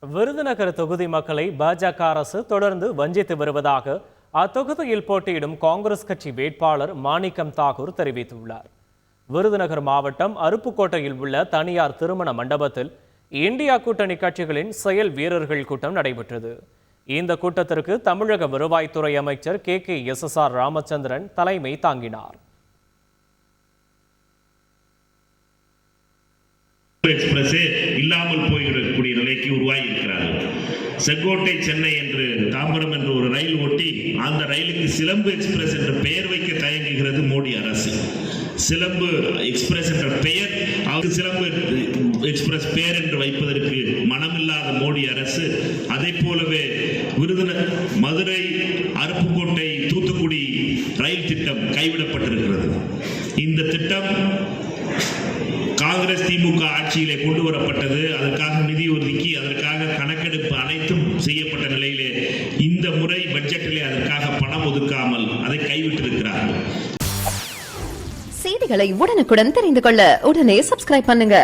விருதுநகர் தொகுதி மக்களை பாஜக அரசு தொடர்ந்து வஞ்சித்து வருவதாக அத்தொகுதியில் போட்டியிடும் காங்கிரஸ் கட்சி வேட்பாளர் மாணிக்கம் தாகூர் தெரிவித்துள்ளார். விருதுநகர் மாவட்டம் அருப்புக்கோட்டையில் உள்ள தனியார் திருமண மண்டபத்தில் இந்தியா கூட்டணி கட்சிகளின் செயல் வீரர்கள் கூட்டம் நடைபெற்றது. இந்த கூட்டத்திற்கு தமிழக வருவாய்த்துறை அமைச்சர் KKSSR ராமச்சந்திரன் தலைமை தாங்கினார். எக்ஸ்பிரஸே இல்லாமல் போய்விடக்கூடிய நிலைக்கு உருவாகி இருக்கிறார்கள். செங்கோட்டை சென்னை என்று தாம்பரம் என்று ஒரு ரயில் ஓட்டி அந்த ரயிலுக்கு சிலம்பு எக்ஸ்பிரஸ் என்ற பெயர் வைக்க தயங்குகிறது மோடி அரசு. சிலம்பு எக்ஸ்பிரஸ் என்ற பெயர் அவருக்கு சிலம்பு எக்ஸ்பிரஸ் பெயர் என்று வைப்பதற்கு மனமில்லாத மோடி அரசு அதை போலவே மதுரை அருப்புக்கோட்டை தூத்துக்குடி ரயில் திட்டம் கைவிடப்பட்டிருக்கிறது. இந்த திட்டம் காங்கிரஸ் திமுக ஆட்சியிலே கொண்டு வரப்பட்டது. அதற்காக நிதி ஒதுக்கி அதற்காக கணக்கெடுப்பு அனைத்தும் செய்யப்பட்ட நிலையிலே இந்த முறை பட்ஜெட்டிலே அதற்காக பணம் ஒதுக்காமல் அதை கைவிட்டிருக்கிறார்கள். செய்திகளை உடனுக்குடன் தெரிந்து கொள்ள உடனே சப்ஸ்கிரைப் பண்ணுங்க.